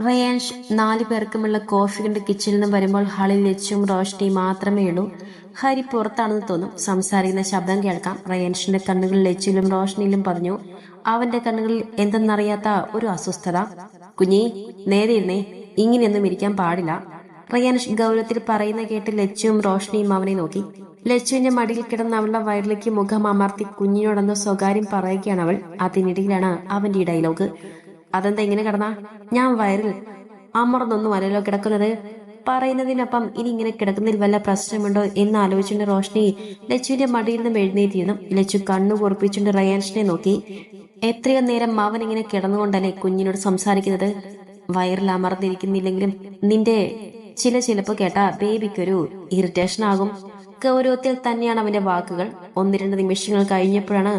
റയാൻഷ് 4 പേർക്കുമുള്ള coffee കൊണ്ട് കിച്ചണിൽ നിന്ന് വരുമ്പോൾ ഹാളിൽ ലച്ചും റോഷ്നിയും മാത്രമേ ഉള്ളൂ. ഹരി പുറത്താണെന്ന് തോന്നും. സംസാരിക്കുന്ന ശബ്ദം കേൾക്കാം. റയാൻഷിന്റെ കണ്ണുകൾ ലച്ചുവിലും റോഷ്നിയിലും പറഞ്ഞു. അവന്റെ കണ്ണുകളിൽ എന്തെന്നറിയാത്ത ഒരു അസ്വസ്ഥത. കുഞ്ഞി, നേരെ ഇരുന്നേ, ഇങ്ങനെയൊന്നും ഇരിക്കാൻ പാടില്ല. റയാൻഷ് ഗൗരവത്തിൽ പറയുന്ന കേട്ട് ലച്ചുവും റോഷ്നിയും അവനെ നോക്കി. ലച്ചുവിന്റെ മടിയിൽ കിടന്ന് അവളുടെ വയറിലേക്ക് മുഖം അമർത്തി കുഞ്ഞിനോടൊന്ന് സ്വകാര്യം പറയുകയാണ് അവൾ. അതിനിടയിലാണ് അവന്റെ ഈ ഡയലോഗ്. അതെന്താ ഇങ്ങനെ കിടന്നാ? ഞാൻ വയറിൽ അമർന്നൊന്നും അല്ലല്ലോ കിടക്കുന്നത്. പറയുന്നതിനൊപ്പം ഇനി ഇങ്ങനെ കിടക്കുന്നതിൽ വല്ല പ്രശ്നമുണ്ടോ എന്ന് ആലോചിച്ചുകൊണ്ട് റോഷ്നി ലച്ചുവിന്റെ മടിയിൽ നിന്നും എഴുന്നേറ്റിരുന്നു. ലച്ചു കണ്ണു കുറിപ്പിച്ചുകൊണ്ട് റയാൻഷിനെ നോക്കി. എത്രയോ നേരം അവൻ ഇങ്ങനെ കിടന്നുകൊണ്ടല്ലേ കുഞ്ഞിനോട് സംസാരിക്കുന്നത്? വയറിൽ അമർന്നിരിക്കുന്നില്ലെങ്കിലും നിന്റെ ചിലപ്പോൾ കേട്ടാ ബേബിക്കൊരു ഇറിറ്റേഷൻ ആകും. ഗൗരവത്തിൽ തന്നെയാണ് അവന്റെ വാക്കുകൾ. 1-2 നിമിഷങ്ങൾ കഴിഞ്ഞപ്പോഴാണ്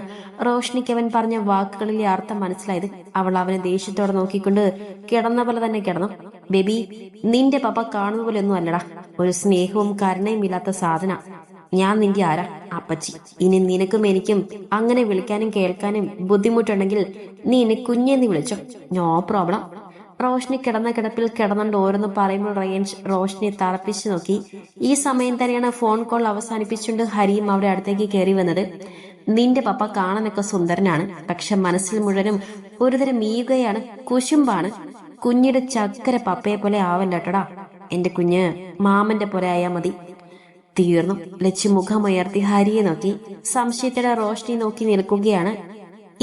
റോഷ്നിക്ക് അവൻ പറഞ്ഞ വാക്കുകളിലെ അർത്ഥം മനസ്സിലായത്. അവൾ അവനെ ദേഷ്യത്തോടെ നോക്കിക്കൊണ്ട് കിടന്ന പോലെ തന്നെ കിടന്നു. ബേബി, നിന്റെ പപ്പ കാണുന്ന പോലെ ഒന്നും അല്ലടാ. ഒരു സ്നേഹവും കരുണയും ഇല്ലാത്ത സാധന. ഞാൻ നിന്റെ ആരാ? അപ്പച്ചി. ഇനി നിനക്കും എനിക്കും അങ്ങനെ വിളിക്കാനും കേൾക്കാനും ബുദ്ധിമുട്ടുണ്ടെങ്കിൽ നീ എന്നെ കുഞ്ഞെന്ന് വിളിച്ചോ, നോ പ്രോബ്ലം. റോഷ്നി കിടന്ന കിടപ്പിൽ കിടന്നുകൊണ്ട് ഓരോന്ന് പറയുമ്പോൾ റയാൻഷ് റോഷ്നിയെ തറപ്പിച്ചു നോക്കി. ഈ സമയം തന്നെയാണ് ഫോൺ കോൾ അവസാനിപ്പിച്ചുകൊണ്ട് ഹരിയും അവിടെ അടുത്തേക്ക് കയറി വന്നത്. നിന്റെ പപ്പ കാണാനൊക്കെ സുന്ദരനാണ്, പക്ഷെ മനസ്സിൽ മുഴുവനും ഒരുതരം മീയുകയാണ്, കുശുമ്പാണ്. കുഞ്ഞിയുടെ ചക്കര പപ്പയെ പോലെ ആവല്ലട്ടടാ. എന്റെ കുഞ്ഞ് മാമന്റെ പോലെ ആയാ മതി. തീർന്നു. ലച്ചു മുഖമുയർത്തി ഹരിയെ നോക്കി. സംശയത്തോടെ റോഷ്നി നോക്കി നിൽക്കുകയാണ്.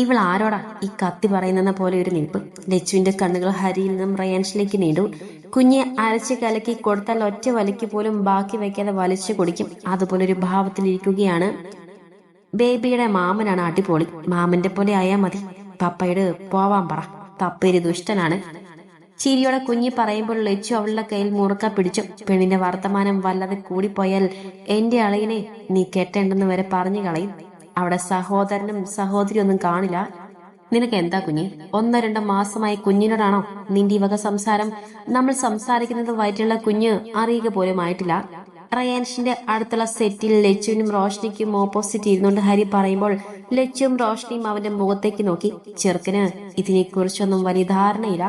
ഇവൾ ആരോടാ ഈ കത്തി പറയുന്നെന്ന പോലെ ഒരു നിൽപ്പ്. ലച്ചുവിന്റെ കണ്ണുകൾ ഹരിയിൽ നിന്നും റയാൻഷിലേക്ക് നീണ്ടു. കുഞ്ഞെ അരച്ച് കലക്കി കൊടുത്താൽ ഒറ്റ വലിക്ക് പോലും ബാക്കി വെക്കാതെ വലിച്ചു കുടിക്കും. അതുപോലൊരു ഭാവത്തിലിരിക്കുകയാണ്. ബേബിയുടെ മാമനാണ് അടിപൊളി. മാമന്റെ പോലെ ആയാ മതി. പപ്പയോട് പോവാൻ പറ, പപ്പയൊരു ദുഷ്ടനാണ്. ചിരിയോടെ കുഞ്ഞി പറയുമ്പോൾ ലച്ചു അവളുടെ കയ്യിൽ മുറുക്ക പിടിച്ചു. പെണ്ണിന്റെ വർത്തമാനം വല്ലാതെ കൂടിപ്പോയാൽ എന്റെ അളയിനെ നീ കെട്ടേണ്ടെന്ന് വരെ പറഞ്ഞു കളയും. അവിടെ സഹോദരനും സഹോദരി ഒന്നും കാണില്ല. നിനക്ക് എന്താ കുഞ്ഞി? 1-2 മാസമായി കുഞ്ഞിനോടാണോ നിന്റെ ഈ വക സംസാരം? നമ്മൾ സംസാരിക്കുന്നത് വയറ്റുള്ള കുഞ്ഞ് അറിയുക പോലും ആയിട്ടില്ല. റയാൻഷിന്റെ അടുത്തുള്ള സെറ്റിൽ ലച്ചുവിനും റോഷ്നിക്കും ഓപ്പോസിറ്റ് ഇരുന്നുകൊണ്ട് ഹരി പറയുമ്പോൾ ലച്ചുവും റോഷ്നിയും അവന്റെ മുഖത്തേക്ക് നോക്കി. ചെറുക്കന് ഇതിനെക്കുറിച്ചൊന്നും വലിയ ധാരണയില്ല.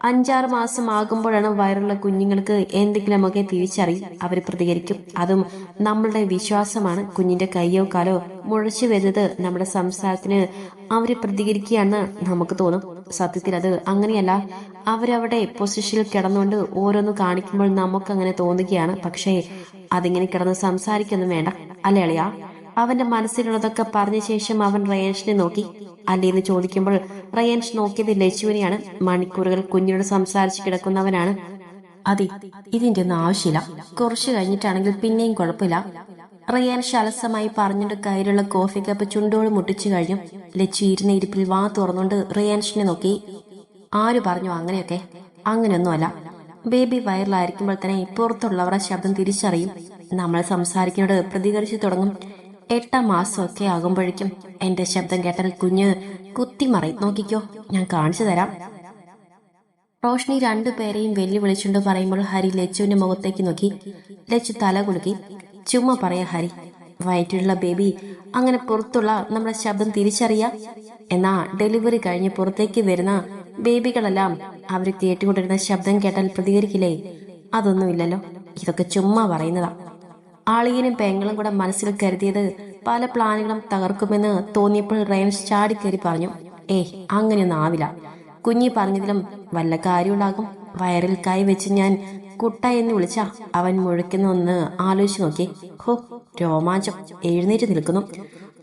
5-6 മാസം ആകുമ്പോഴാണ് വയറുള്ള കുഞ്ഞുങ്ങൾക്ക് എന്തെങ്കിലുമൊക്കെ തിരിച്ചറിയും. അവർ പ്രതികരിക്കും. അതും നമ്മളുടെ വിശ്വാസമാണ്. കുഞ്ഞിന്റെ കയ്യോ കാലോ മുഴച്ചു വരുന്നത് നമ്മുടെ സംസാരത്തിന് അവര് പ്രതികരിക്കുകയാണെന്ന് നമുക്ക് തോന്നും. സത്യത്തിൽ അത് അങ്ങനെയല്ല. അവരവിടെ പൊസിഷനിൽ കിടന്നുകൊണ്ട് ഓരോന്ന് കാണിക്കുമ്പോൾ നമുക്കങ്ങനെ തോന്നുകയാണ്. പക്ഷേ അതിങ്ങനെ കിടന്ന് സംസാരിക്കൊന്നും വേണ്ട, അല്ലേ അളിയാ? അവന്റെ മനസ്സിലുള്ളതൊക്കെ പറഞ്ഞ ശേഷം അവൻ റയാൻഷിനെ നോക്കി. അല്ലേന്ന് ചോദിക്കുമ്പോൾ റയാൻഷ് നോക്കിയത് ലച്ചുവിനെയാണ്. മണിക്കൂറുകൾ കുഞ്ഞിനോട് സംസാരിച്ച് കിടക്കുന്നവനാണ്. അതെ, ഇതിന്റെ ഒന്നും ആവശ്യമില്ല. കുറച്ചു കഴിഞ്ഞിട്ടാണെങ്കിൽ പിന്നെയും കുഴപ്പമില്ല. റയാൻഷ് അലസമായി പറഞ്ഞിട്ട് കയ്യിലുള്ള കോഫി കപ്പ് ചുണ്ടോട് മുട്ടിച്ചു കഴിഞ്ഞു. ലച്ചു ഇരുന്ന ഇരിപ്പിൽ വാ തുറന്നുകൊണ്ട് റയാൻഷിനെ നോക്കി. ആര് പറഞ്ഞു അങ്ങനെയൊക്കെ? അങ്ങനെയൊന്നുമല്ല. ബേബി വയറിലായിരിക്കുമ്പോൾ തന്നെ പുറത്തുള്ളവരുടെ ശബ്ദം തിരിച്ചറിയും. നമ്മൾ സംസാരിക്കുന്നത് പ്രതികരിച്ചു തുടങ്ങും. 8 മാസമൊക്കെ ആകുമ്പോഴേക്കും എന്റെ ശബ്ദം കേട്ടാൽ കുഞ്ഞ് കുത്തിമറയും. നോക്കിക്കോ, ഞാൻ കാണിച്ചു തരാം. റോഷ്നി 2 പേരെയും വെല്ലുവിളിച്ചുകൊണ്ട് പറയുമ്പോൾ ഹരി ലച്ചുവിന്റെ മുഖത്തേക്ക് നോക്കി. ലച്ചു തല കുലുക്കി. ചുമ്മാ പറയാ ഹരി, വയറ്റിലുള്ള ബേബി അങ്ങനെ പുറത്തുള്ള നമ്മുടെ ശബ്ദം തിരിച്ചറിയാം. എന്നാ ഡെലിവറി കഴിഞ്ഞ് പുറത്തേക്ക് വരുന്ന ബേബികളെല്ലാം അവര് കേട്ടുകൊണ്ടിരുന്ന ശബ്ദം കേട്ടാൽ പ്രതികരിക്കില്ലേ? അതൊന്നുമില്ലല്ലോ. ഇതൊക്കെ ചുമ്മാ പറയുന്നതാ. ആളിയനും പെങ്ങളും കൂടെ മനസ്സിൽ കരുതിയത് പല പ്ലാനുകളും തകർക്കുമെന്ന് തോന്നിയപ്പോൾ റയാൻഷ് ചാടിക്കയറി പറഞ്ഞു. അങ്ങനെയൊന്നും ആവില്ല. കുഞ്ഞി പറഞ്ഞതിലും വല്ല കാര്യമുണ്ടാകും. വയറിൽ കൈവച്ച് ഞാൻ കുട്ട എന്ന് വിളിച്ചാ അവൻ മുഴക്കുന്ന ഒന്ന് ആലോചിച്ചു നോക്കി. ഹോ, രോമാഞ്ചം. എഴുന്നേറ്റ് നിൽക്കുന്നു.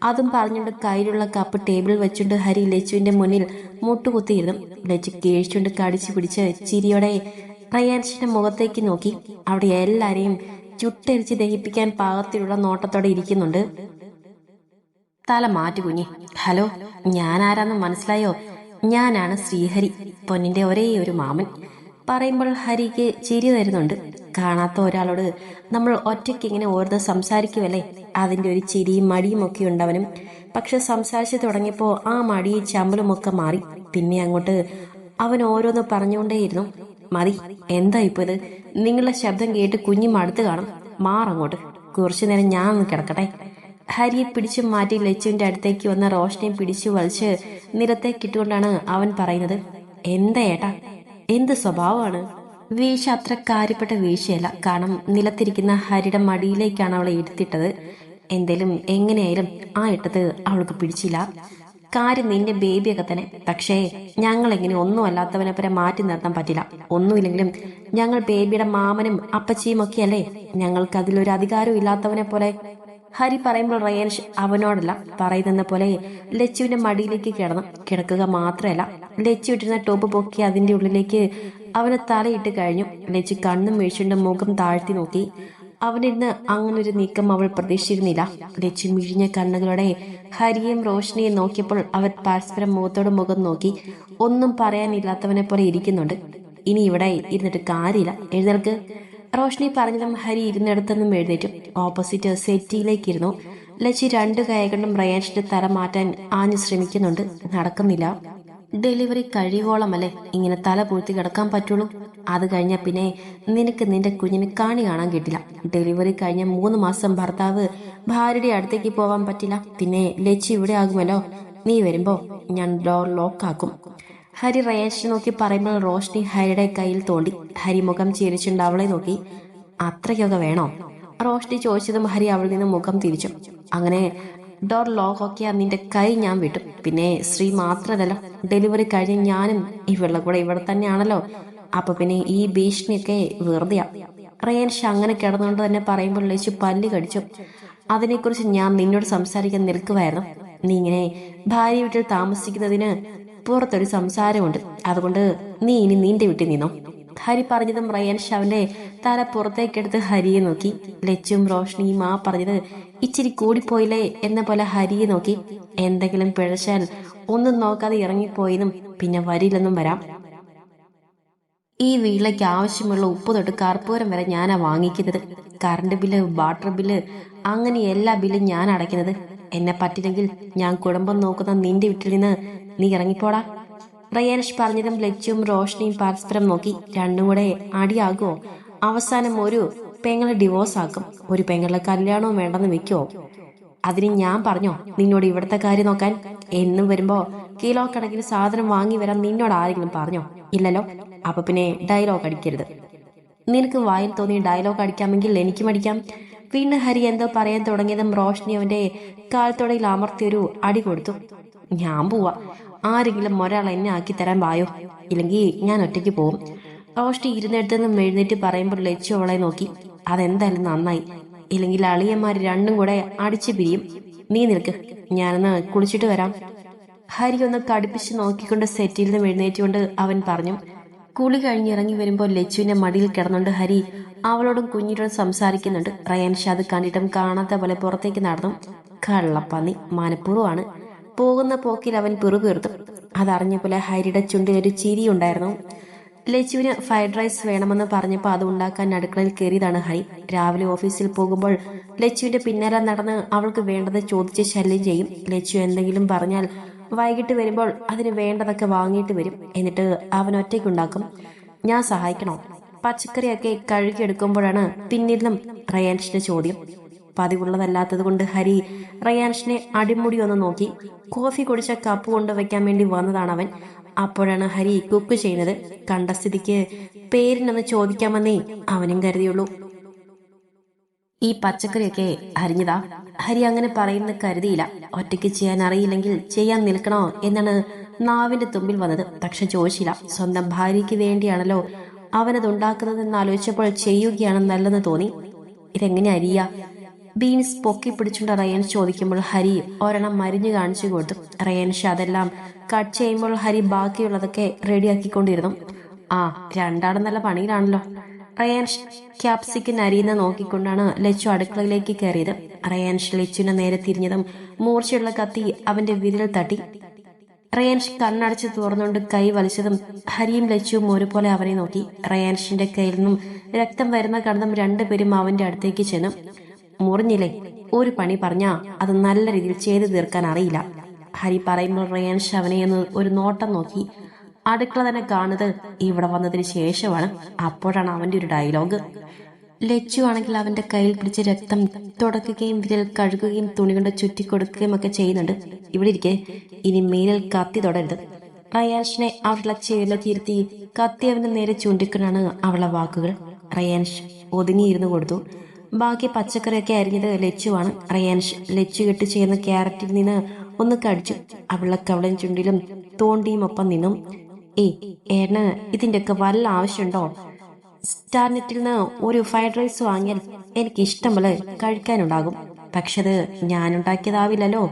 അതും പറഞ്ഞുകൊണ്ട് കയ്യിലുള്ള കപ്പ് ടേബിളിൽ വെച്ചുകൊണ്ട് ഹരി ലച്ചുവിന്റെ മുന്നിൽ മുട്ടുകുത്തിയിരുന്നു. ലച്ചു കേഴിച്ചുകൊണ്ട് കടിച്ചു പിടിച്ച് ചിരിയോടെ റയാൻഷിന്റെ മുഖത്തേക്ക് നോക്കി. അവിടെ എല്ലാരെയും ചുട്ടരിച്ച് ദഹിപ്പിക്കാൻ പാകത്തിലുള്ള നോട്ടത്തോടെ ഇരിക്കുന്നുണ്ട്. തല മാറ്റു കുഞ്ഞി. ഹലോ, ഞാൻ ആരാന്ന് മനസ്സിലായോ? ഞാനാണ് ശ്രീഹരി, പൊന്നിന്റെ ഒരേ ഒരു മാമൻ. പറയുമ്പോൾ ഹരിക്ക് ചിരി വരുന്നുണ്ട്. കാണാത്ത ഒരാളോട് നമ്മൾ ഒറ്റയ്ക്ക് ഇങ്ങനെ ഓർത്ത് സംസാരിക്കുമല്ലേ, അതിന്റെ ഒരു ചിരിയും മടിയും ഒക്കെ ഉണ്ടവനും. പക്ഷെ സംസാരിച്ചു തുടങ്ങിയപ്പോ ആ മടിയും ചമ്പലും ഒക്കെ മാറി. പിന്നെ അങ്ങോട്ട് അവൻ ഓരോന്ന് പറഞ്ഞുകൊണ്ടേയിരുന്നു. മതി, എന്താ ഇപ്പൊ ഇത്? നിങ്ങളുടെ ശബ്ദം കേട്ട് കുഞ്ഞു മടുത്ത് കാണും. മാറങ്ങോട്ട്. കുറച്ചു നേരം ഞാൻ ഒന്ന് കിടക്കട്ടെ. ഹരിയെ പിടിച്ചു മാറ്റി ലച്ചുവിന്റെ അടുത്തേക്ക് വന്ന റോഷ്നിയെ പിടിച്ചു വലിച്ച് നിലത്തേക്കിട്ടുകൊണ്ടാണ് അവൻ പറയുന്നത്. എന്താ ഏട്ടാ? എന്ത് സ്വഭാവമാണ്. വീഴ്ച അത്ര കാര്യപ്പെട്ട വീഴ്ചയല്ല. കാരണം നിലത്തിരിക്കുന്ന ഹരിയുടെ മടിയിലേക്കാണ് അവളെ എടുത്തിട്ടത്. എന്തേലും എങ്ങനെയായാലും ആ ഇട്ടത് അവൾക്ക് പിടിച്ചില്ല. കാര്യം നിന്റെ ബേബിയൊക്കെ തന്നെ. പക്ഷേ ഞങ്ങൾ എങ്ങനെ ഒന്നും അല്ലാത്തവനെ പോലെ മാറ്റി നിർത്താൻ പറ്റില്ല. ഒന്നുമില്ലെങ്കിലും ഞങ്ങൾ ബേബിയുടെ മാമനും അപ്പച്ചിയും ഒക്കെയല്ലേ. ഞങ്ങൾക്ക് അതിലൊരു അധികാരവും ഇല്ലാത്തവനെ പോലെ. ഹരി പറയുമ്പോൾ റയാൻഷ് അവനോടല്ല പറയുന്ന പോലെ ലച്ചുവിന്റെ മടിയിലേക്ക് കിടക്കുക മാത്രമല്ല, ലച്ചു ഇട്ടിരുന്ന ടോപ്പ് പൊക്കി അതിന്റെ ഉള്ളിലേക്ക് അവന് തലയിട്ട് കഴിഞ്ഞു. ലച്ചു കണ്ണും വീഴ്ചയുടെ മുഖം താഴ്ത്തി നോക്കി. അവനിരുന്ന് അങ്ങനൊരു നീക്കം അവൾ പ്രതീക്ഷിച്ചിരുന്നില്ല. ലച്ചു മിഴിഞ്ഞ കണ്ണുകളോടെ ഹരിയെയും റോഷ്നിയെയും നോക്കിയപ്പോൾ അവർ പരസ്പരം മുഖത്തോട് മുഖം നോക്കി. ഒന്നും പറയാനില്ലാത്തവനെ പോലെ ഇരിക്കുന്നുണ്ട്. ഇനി ഇവിടെ ഇരുന്നിട്ട് കാര്യമില്ല, എഴുന്നേൽക്ക്. റോഷ്നി പറഞ്ഞതും ഹരി ഇരുന്നിടത്തുനിന്നും എഴുന്നേറ്റു. ഓപ്പോസിറ്റ് സെറ്റിയിലേക്ക് ഇരുന്നു. ലച്ചി രണ്ടു കൈകൊണ്ടും റയാൻഷിന്റെ തല മാറ്റാൻ ആഞ്ഞു ശ്രമിക്കുന്നുണ്ട്. നടക്കുന്നില്ല. ഡെലിവറി കഴിവോളമല്ലേ ഇങ്ങനെ തല പൂഴ്ത്തി കിടക്കാൻ പറ്റുള്ളൂ. അത് കഴിഞ്ഞ പിന്നെ നിനക്ക് നിന്റെ കുഞ്ഞിന് കാണാൻ കിട്ടില്ല. ഡെലിവറി കഴിഞ്ഞ 3 മാസം ഭർത്താവ് ഭാര്യയുടെ അടുത്തേക്ക് പോവാൻ പറ്റില്ല. പിന്നെ ലച്ചി ഇവിടെ ആകുമല്ലോ. നീ വരുമ്പോ ഞാൻ ഡോർ ലോക്കാക്കും. ഹരി റയാൻഷിനെ നോക്കി പറയുമ്പോൾ റോഷ്നി ഹരിയുടെ കയ്യിൽ തോണ്ടി. ഹരി മുഖം ചിരിച്ചുണ്ട് അവളെ നോക്കി. അത്രയ്ക്കൊക്കെ വേണോ? റോഷ്നി ചോദിച്ചതും ഹരി അവളിൽ നിന്ന് മുഖം തിരിച്ചു. അങ്ങനെ ഡോർ ലോക്ക് ഒക്കെ നിന്റെ കൈ ഞാൻ വിട്ടു. പിന്നെ ശ്രീ മാത്രമല്ലല്ലോ, ഡെലിവറി കഴിഞ്ഞ് ഞാനും ഇവളുടെ കൂടെ ഇവിടെ തന്നെയാണല്ലോ. അപ്പൊ പിന്നെ ഈ ഭീഷണിയൊക്കെ വെറുതെയാ. റയാൻഷ് അങ്ങനെ കിടന്നുകൊണ്ട് തന്നെ പറയുമ്പോൾ ലച്ചു പല്ല് കടിച്ചു. അതിനെക്കുറിച്ച് ഞാൻ നിന്നോട് സംസാരിക്കാൻ നിൽക്കുമായിരുന്നു. നീ ഇങ്ങനെ ഭാര്യ വീട്ടിൽ താമസിക്കുന്നതിന് പുറത്തൊരു സംസാരമുണ്ട്. അതുകൊണ്ട് നീ ഇനി നിന്റെ വീട്ടിൽ നിന്നോ. ഹരി പറഞ്ഞതും റയാൻഷ് അവന്റെ തല പുറത്തേക്കെടുത്ത് ഹരിയെ നോക്കി. ലച്ചും റോഷ്നിയും ആ പറഞ്ഞത് ഇച്ചിരി കൂടിപ്പോയില്ലേ എന്ന പോലെ ഹരിയെ നോക്കി. എന്തെങ്കിലും പിഴച്ചാൽ ഒന്നും നോക്കാതെ ഇറങ്ങിപ്പോയെന്നും പിന്നെ വരില്ലെന്നും വരാം. ഈ വീട്ടിലേക്ക് ആവശ്യമുള്ള ഉപ്പ് തൊട്ട് കർപ്പൂരം വരെ ഞാനാ വാങ്ങിക്കുന്നത്. കറണ്ട് ബില്ല്, വാട്ടർ ബില്ല്, അങ്ങനെ എല്ലാ ബില്ലും ഞാൻ അടയ്ക്കുന്നത്. എന്നെ പറ്റില്ലെങ്കിൽ ഞാൻ കുടുംബം നോക്കുന്ന നിന്റെ വീട്ടിൽ നിന്ന് നീ ഇറങ്ങിപ്പോടാ. റയാൻഷ് പറഞ്ഞതും ലച്ചുവും റോഷ്നിയും പരസ്പരം നോക്കി. രണ്ടും കൂടെ അടിയാകുമോ? അവസാനം ഒരു പെങ്ങളെ ഡിവോഴ്സ് ആക്കും. ഒരു പെങ്ങളുടെ കല്യാണവും വേണ്ടെന്ന് വെക്കുവോ? അതിന് ഞാൻ പറഞ്ഞോ നിന്നോട് ഇവിടുത്തെ കാര്യം നോക്കാൻ? എന്നും വരുമ്പോ കിലോ കണക്കിന് സാധനം വാങ്ങി വരാൻ നിന്നോട് ആരെങ്കിലും പറഞ്ഞോ? ഇല്ലല്ലോ. അപ്പൊ പിന്നെ ഡയലോഗ് അടിക്കരുത്. നിനക്ക് വായിൽ തോന്നി ഡയലോഗ് അടിക്കാമെങ്കിൽ എനിക്കും അടിക്കാം. വീണ്ടും ഹരി എന്തോ പറയാൻ തുടങ്ങിയതും റോഷ്നി അവന്റെ കാൽത്തോടയിൽ അമർത്തിയൊരു അടി കൊടുത്തു. ഞാൻ പോവാ. ആരെങ്കിലും ഒരാൾ എന്നെ ആക്കി തരാൻ വായോ, ഇല്ലെങ്കിൽ ഞാൻ ഒറ്റയ്ക്ക് പോവും. റോഷ്നി ഇരുന്നിടത്തു നിന്നും എഴുന്നേറ്റ് പറയുമ്പോൾ ലച്ചു അവളെ നോക്കി. അതെന്തായാലും നന്നായി. ഇല്ലെങ്കിൽ അളിയന്മാര് രണ്ടും കൂടെ അടിച്ചു പിരിയും. നീ നിൽക്ക്, ഞാനൊന്ന് കുളിച്ചിട്ട് വരാം. ഹരി ഒന്ന് കടുപ്പിച്ച് നോക്കിക്കൊണ്ട് സെറ്റിൽ നിന്നും എഴുന്നേറ്റുകൊണ്ട് അവൻ പറഞ്ഞു. കുളി കഴിഞ്ഞിറങ്ങി വരുമ്പോൾ ലച്ചുവിന്റെ മടിയിൽ കിടന്നുകൊണ്ട് ഹരി അവളോടും കുഞ്ഞിനോടും സംസാരിക്കുന്നുണ്ട്. റയാൻഷ് അത് കണ്ടിട്ടും കാണാത്ത പോലെ പുറത്തേക്ക് നടന്നു. കള്ളപ്പന്നി, മനഃപൂർവ്വമാണ്. പോകുന്ന പോക്കിൽ അവൻ പിറുപിറുത്തു. അതറിഞ്ഞ പോലെ ഹരിയുടെ ചുണ്ടിൽ ഒരു ചിരി ഉണ്ടായിരുന്നു. ലച്ചുവിന് ഫ്രൈഡ് റൈസ് വേണമെന്ന് പറഞ്ഞപ്പോൾ അത് ഉണ്ടാക്കാൻ അടുക്കളയിൽ കയറിയതാണ് ഹരി. രാവിലെ ഓഫീസിൽ പോകുമ്പോൾ ലച്ചുവിന്റെ പിന്നാലെ നടന്ന് അവൾക്ക് വേണ്ടത് ചോദിച്ച് ശല്യം ചെയ്യും. ലച്ചു എന്തെങ്കിലും പറഞ്ഞാൽ വൈകിട്ട് വരുമ്പോൾ അതിന് വേണ്ടതൊക്കെ വാങ്ങിയിട്ട് വരും. എന്നിട്ട് അവൻ ഒറ്റയ്ക്കുണ്ടാക്കും. ഞാൻ സഹായിക്കണോ? പച്ചക്കറിയൊക്കെ കഴുകിയെടുക്കുമ്പോഴാണ് പിന്നിലും റയാൻഷിന്റെ ചോദ്യം. പതിവുള്ളതല്ലാത്തത് കൊണ്ട് ഹരി റയാൻഷിനെ അടിമുടി ഒന്ന് നോക്കി. കോഫി കുടിച്ച കപ്പ് കൊണ്ടുവയ്ക്കാൻ വേണ്ടി വന്നതാണ് അവൻ. അപ്പോഴാണ് ഹരി കുക്ക് ചെയ്യുന്നത്. കണ്ട സ്ഥിതിക്ക് പേരിനൊന്ന് ചോദിക്കാമെന്നേ അവനും കരുതിയുള്ളൂ. ഈ പച്ചക്കറിയൊക്കെ അരിഞ്ഞതാ? ഹരി അങ്ങനെ പറയുന്നത് കരുതിയില്ല. ഒറ്റയ്ക്ക് ചെയ്യാൻ അറിയില്ലെങ്കിൽ ചെയ്യാൻ നിൽക്കണോ എന്നാണ് നാവിന്റെ തുമ്പിൽ വന്നത്. പക്ഷെ ചോദിച്ചില്ല. സ്വന്തം ഭാര്യയ്ക്ക് വേണ്ടിയാണല്ലോ അവനത് ഉണ്ടാക്കുന്നതെന്ന് ആലോചിച്ചപ്പോൾ ചെയ്യുകയാണ് നല്ലെന്ന് തോന്നി. ഇതെങ്ങനെ അരിയ? ബീൻസ് പൊക്കി പിടിച്ചുകൊണ്ട് റയാൻഷ് ചോദിക്കുമ്പോൾ ഹരി ഒരെണ്ണം മരിഞ്ഞു കാണിച്ചു കൊടുത്തു. റയാൻഷ് അതെല്ലാം കട്ട് ചെയ്യുമ്പോൾ ഹരി ബാക്കിയുള്ളതൊക്കെ റെഡിയാക്കിക്കൊണ്ടിരുന്നു. ആ, രണ്ടാളും നല്ല പണിയിലാണല്ലോ. റയാൻഷ് ക്യാപ്സിക്കൻ അരിയുന്ന നോക്കിക്കൊണ്ടാണ് ലച്ചു അടുക്കളയിലേക്ക് കയറിയത്. റയാൻഷ് ലച്ചുവിനെ നേരെ തിരിഞ്ഞതും മൂർച്ചയുള്ള കത്തി അവന്റെ വിരൽ തട്ടി. റയാൻഷ് കണ്ണടച്ച് തുറന്നുകൊണ്ട് കൈ വലിച്ചതും ഹരിയും ലച്ചുവും ഒരുപോലെ അവനെ നോക്കി. റയാൻഷിന്റെ കയ്യിൽ നിന്നും രക്തം വരുന്ന കണ്ടതും രണ്ടുപേരും അവന്റെ അടുത്തേക്ക് ചെന്നു. മുറിഞ്ഞില്ലേ? ഒരു പണി പറഞ്ഞാ അത് നല്ല രീതിയിൽ ചെയ്തു തീർക്കാൻ അറിയില്ല. ഹരി പറയുമ്പോൾ റയാൻഷ് അവനെ ഒന്ന് ഒരു നോട്ടം നോക്കി. അടുക്കള തന്നെ കാണുന്നത് ഇവിടെ വന്നതിന് ശേഷമാണ്. അപ്പോഴാണ് അവന്റെ ഒരു ഡയലോഗ്. ലച്ചു ആണെങ്കിൽ അവന്റെ കയ്യിൽ പിടിച്ച് രക്തം തുടക്കുകയും വിരൽ കഴുകുകയും തുണി കൊണ്ട് ചുറ്റിക്കൊടുക്കുകയും ഒക്കെ ചെയ്യുന്നുണ്ട്. ഇവിടെ ഇരിക്കെ, ഇനി മേലിൽ കത്തി തൊടരുത്. റയാൻഷിനെ അവളുടെ ചേരിലെത്തിയിരുത്തി കത്തിയവന് നേരെ ചൂണ്ടിക്കൊണ്ടാണ് അവളുടെ വാക്കുകൾ. റയാൻഷ് ഒതുങ്ങിയിരുന്നു കൊടുത്തു. ബാക്കി പച്ചക്കറിയൊക്കെ അരിഞ്ഞത് ലച്ചുവാണ്. റയാൻഷ് ലച്ചു കെട്ടി ചെയ്യുന്ന ക്യാരറ്റിൽ നിന്ന് ഒന്ന് കടിച്ചു. അവളുടെ കവളൻ ചുണ്ടിലും തോണ്ടിയും ഒപ്പം നിന്നും. ഏട്ടന് ഇതിന്റെയൊക്കെ വല്ല ആവശ്യമുണ്ടോ? സ്റ്റാർനെറ്റിൽ നിന്ന് ഒരു ഫ്രൈഡ് റൈസ് വാങ്ങിയാൽ എനിക്ക് ഇഷ്ടം പോലെ കഴിക്കാനുണ്ടാകും. പക്ഷെ അത് ഞാനുണ്ടാക്കിയതാവില്ലല്ലോ.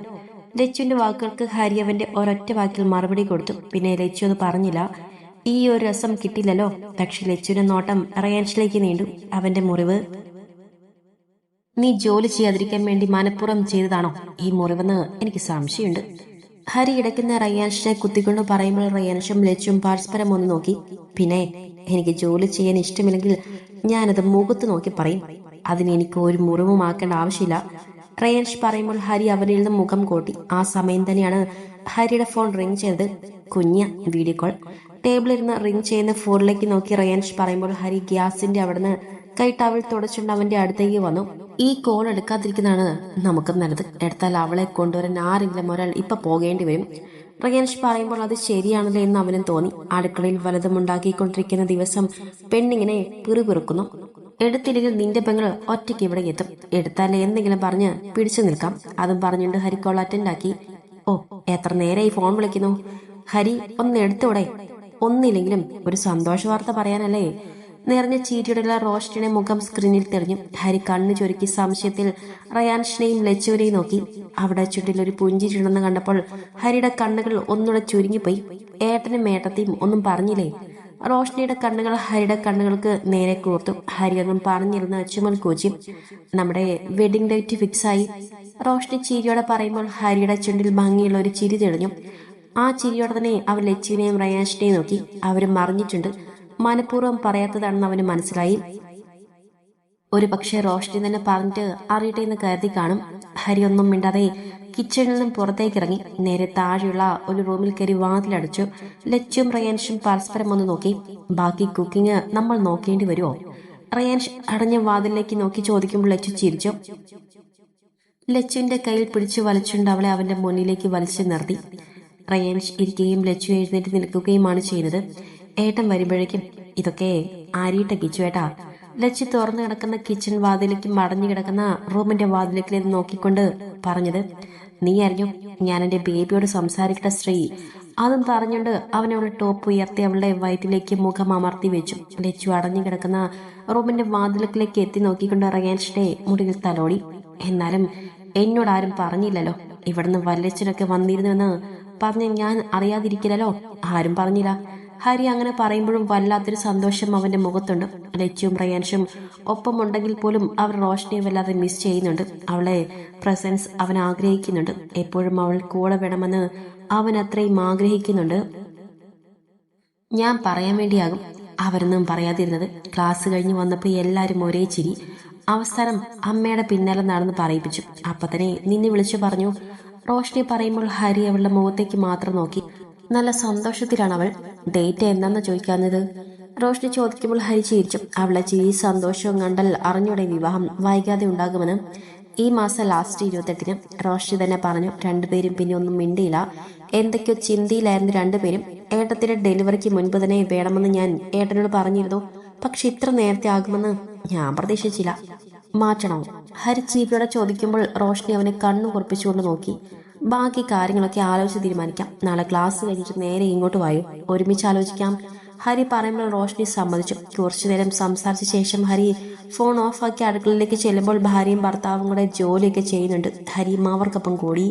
ലച്ചുവിന്റെ വാക്കുകൾക്ക് ഹരി അവന്റെ ഒരൊറ്റ വാക്കിൽ മറുപടി കൊടുത്തു. പിന്നെ ലച്ചു അത് പറഞ്ഞില്ല. ഈ ഒരു രസം കിട്ടില്ലല്ലോ. പക്ഷെ ലച്ചുവിന്റെ നോട്ടം റയാൻഷിലേക്ക് നീണ്ടു. അവന്റെ മുറിവ് നീ ജോലി ചെയ്യാതിരിക്കാൻ വേണ്ടി മനഃപൂർവ്വം ചെയ്തതാണോ ഈ മുറിവെന്ന് എനിക്ക് സംശയമുണ്ട്. ഹരി ഇടയ്ക്കുന്ന റയാൻഷിനെ കുത്തിക്കൊണ്ട് പറയുമ്പോൾ റയാൻഷും ലച്ചും പരസ്പരം ഒന്ന് നോക്കി. പിന്നെ എനിക്ക് ജോലി ചെയ്യാൻ ഇഷ്ടമില്ലെങ്കിൽ ഞാനത് മുഖത്ത് നോക്കി പറയും. അതിന് എനിക്ക് ഒരു മുറിവുമാക്കേണ്ട ആവശ്യമില്ല. റയാൻഷ് പറയുമ്പോൾ ഹരി അവനിൽ നിന്ന് മുഖം കോട്ടി. ആ സമയം തന്നെയാണ് ഹരിയുടെ ഫോൺ റിംഗ് ചെയ്തത്. കുഞ്ഞ വീഡിയോ കോൾ. ടേബിളിരുന്ന് റിംഗ് ചെയ്യുന്ന ഫോണിലേക്ക് നോക്കി റയാൻഷ് പറയുമ്പോൾ ഹരി ഗ്യാസിന്റെ അവിടുന്ന് കൈ ടവൽ തുടച്ചുകൊണ്ട് അവന്റെ അടുത്തേക്ക് വന്നു. ഈ കോൾ എടുക്കാതിരിക്കുന്നതാണ് നമുക്ക് നല്ലത്. എടുത്താൽ അവളെ കൊണ്ടുവരാൻ ആരെങ്കിലും ഒരാൾ ഇപ്പൊ പോകേണ്ടി വരും. റയാൻഷ് പറയുമ്പോൾ അത് ശരിയാണല്ലോ എന്ന് അവനും തോന്നി. അടുക്കളയിൽ വലതുമുണ്ടാക്കിക്കൊണ്ടിരിക്കുന്ന ദിവസം പെണ്ണിങ്ങനെ പിറുപിറുക്കുന്നു. എടുത്തില്ലെങ്കിൽ നിന്റെ പെങ്ങൾ ഒറ്റയ്ക്ക് ഇവിടെ എത്തും. എടുത്താലേ എന്തെങ്കിലും പറഞ്ഞ് പിടിച്ചു നിൽക്കാം. അതും പറഞ്ഞുകൊണ്ട് ഹരി കോൾ അറ്റൻഡ് ആക്കി. ഓ, എത്ര നേരമായി ഫോൺ വിളിക്കുന്നു. ഹരി ഒന്ന് എടുത്തോടെ. ഒന്നില്ലെങ്കിലും ഒരു സന്തോഷ വാർത്ത പറയാനല്ലേ. നിറഞ്ഞ ചീറ്റിയുള്ള റോഷ്ടിയുടെ മുഖം സ്ക്രീനിൽ തെളിഞ്ഞു. ഹരി കണ്ണു ചുരുക്കി സംശയത്തിൽ റയാൻഷിനെയും ലച്ചുവിനെയും നോക്കി. അവിടെ ചുണ്ടിൽ ഒരു പുഞ്ചിരിയുണ്ടെന്ന് കണ്ടപ്പോൾ ഹരിയുടെ കണ്ണുകൾ ഒന്നുകൂടെ ചുരുങ്ങിപ്പോയി. ഏട്ടനും മേട്ടത്തെയും ഒന്നും പറഞ്ഞില്ലേ? റോഷ്നിയുടെ കണ്ണുകൾ ഹരിയുടെ കണ്ണുകൾക്ക് നേരെ കൂർത്തു. ഹരി ഒന്നും പറഞ്ഞിരുന്ന ചുമൽ കൂച്ചി. നമ്മുടെ വെഡിങ് ഡേറ്റ് ഫിക്സായി. റോഷ്നി ചിരിയോടെ പറയുമ്പോൾ ഹരിയുടെ ചുണ്ടിൽ ഭംഗിയുള്ള ഒരു ചിരി തെളിഞ്ഞു. ആ ചിരിയോടെ തന്നെ അവൻ ലച്ചുവിനെയും റയാൻഷിനെയും നോക്കി. അവരും മറിഞ്ഞിട്ടുണ്ട്. മനഃപൂർവ്വം പറയാത്തതാണെന്ന് അവന് മനസ്സിലായി. ഒരു പക്ഷേ റോഷ്നി തന്നെ പറഞ്ഞിട്ട് അറിയട്ടെ എന്ന് കരുതി കാണും. ഹരി ഒന്നും മിണ്ടാതെ കിച്ചണിൽ നിന്നും പുറത്തേക്ക് ഇറങ്ങി. നേരെ താഴെയുള്ള ഒരു റൂമിൽ കയറി വാതിലടച്ചു. ലച്ചും റയാൻഷും പരസ്പരം ഒന്ന് നോക്കി. ബാക്കി കുക്കിംഗ് നമ്മൾ നോക്കേണ്ടി വരുമോ? റയാൻഷ് അടഞ്ഞ വാതിലിലേക്ക് നോക്കി ചോദിക്കുമ്പോൾ ലച്ചു ചിരിച്ചു. ലച്ചുവിന്റെ കയ്യിൽ പിടിച്ചു വലിച്ചുകൊണ്ട് അവളെ അവന്റെ മുന്നിലേക്ക് വലിച്ചു നിർത്തി. റയാൻഷ് ഇരിക്കുകയും ലച്ചു എഴുന്നേറ്റ് നിൽക്കുകയുമാണ് ചെയ്യുന്നത്. ഏട്ടൻ വരുമ്പോഴേക്കും ഇതൊക്കെ ആരിയിട്ട കിച്ചുവേട്ടാ. ലച്ചു തുറന്നു കിടക്കുന്ന കിച്ചൺ വാതിലേക്ക് മടഞ്ഞു കിടക്കുന്ന റൂമിന്റെ വാതിലേക്ക് നോക്കിക്കൊണ്ട് പറഞ്ഞത്. നീ അറിഞ്ഞു ഞാൻ എന്റെ ബേബിയോട് സംസാരിക്കട്ട ശ്രീ. അതും പറഞ്ഞുകൊണ്ട് അവനവളുടെ ടോപ്പ് ഉയർത്തി അവളുടെ വയറ്റിലേക്ക് മുഖം അമർത്തി വെച്ചു. ലച്ചു അടഞ്ഞു കിടക്കുന്ന റൂമിന്റെ വാതിലേക്ക് എത്തി നോക്കിക്കൊണ്ട് റയാൻഷിന്റെ മുടിയിൽ തലോടി. എന്നാലും എന്നോട് ആരും പറഞ്ഞില്ലല്ലോ. ഇവിടുന്ന് വല്ലച്ചനൊക്കെ വന്നിരുന്നുവെന്ന് പറഞ്ഞ് ഞാൻ അറിയാതിരിക്കില്ലല്ലോ. ആരും പറഞ്ഞില്ല. ഹരി അങ്ങനെ പറയുമ്പോഴും വല്ലാത്തൊരു സന്തോഷം അവന്റെ മുഖത്തുണ്ട്. ലച്ചുവും റയാൻഷും ഒപ്പമുണ്ടെങ്കിൽ പോലും അവർ റോഷ്നിയെ വല്ലാതെ മിസ് ചെയ്യുന്നുണ്ട്. അവളെ പ്രസൻസ് അവൻ ആഗ്രഹിക്കുന്നുണ്ട്. എപ്പോഴും അവൾ കൂടെ വേണമെന്ന് അവൻ അത്രയും ആഗ്രഹിക്കുന്നുണ്ട്. ഞാൻ പറയാൻ വേണ്ടിയാകും അവരൊന്നും പറയാതിരുന്നത്. ക്ലാസ് കഴിഞ്ഞ് വന്നപ്പോൾ എല്ലാവരും ഒരേ ചിരി. അവസാനം അമ്മയുടെ പിന്നാലെ നടന്ന് പറയിപ്പിച്ചു. അപ്പൊ തന്നെ നിന്നെ വിളിച്ചു പറഞ്ഞു. റോഷ്നി പറയുമ്പോൾ ഹരി അവളുടെ മുഖത്തേക്ക് മാത്രം നോക്കി. നല്ല സന്തോഷത്തിലാണ് അവൾ. ഡേറ്റ് എന്നാന്ന് ചോദിക്കാഞ്ഞത്? റോഷ്നി ചോദിക്കുമ്പോൾ ഹരി ചിരിച്ചു. അവളെ ചിരി സന്തോഷവും കണ്ടാൽ അറിഞ്ഞൂടെ വിവാഹം വൈകാതെ ഉണ്ടാകുമെന്ന്. ഈ മാസം ലാസ്റ്റ് 28-ന് റോഷ്നി തന്നെ പറഞ്ഞു. രണ്ടുപേരും പിന്നെ ഒന്നും മിണ്ടിയില്ല. എന്തൊക്കെയോ ചിന്തയിലായിരുന്നു രണ്ടുപേരും. ഏട്ടത്തിന്റെ ഡെലിവറിക്ക് മുൻപ് തന്നെ വേണമെന്ന് ഞാൻ ഏട്ടനോട് പറഞ്ഞിരുന്നു. പക്ഷെ ഇത്ര നേരത്തെ ആകുമെന്ന് ഞാൻ പ്രതീക്ഷിച്ചില്ല. മാറ്റണോ? ഹരി ചീപ്പിയോടെ ചോദിക്കുമ്പോൾ റോഷ്നി അവനെ കണ്ണു കുറിപ്പിച്ചുകൊണ്ട് നോക്കി. ബാക്കി കാര്യങ്ങളൊക്കെ ആലോചിച്ച് തീരുമാനിക്കാം. നാളെ ക്ലാസ് കഴിഞ്ഞിട്ട് നേരെ ഇങ്ങോട്ട് വായോ, ഒരുമിച്ച് ആലോചിക്കാം. ഹരി പറയുമ്പോൾ റോഷ്നി സമ്മതിച്ചു. കുറച്ചു നേരം സംസാരിച്ച ശേഷം ഹരി ഫോൺ ഓഫാക്കി അടുക്കളയിലേക്ക് ചെല്ലുമ്പോൾ ഭാര്യയും ഭർത്താവും കൂടെ ജോലിയൊക്കെ ചെയ്യുന്നുണ്ട്. ഹരിയും അവർക്കൊപ്പം കൂടി.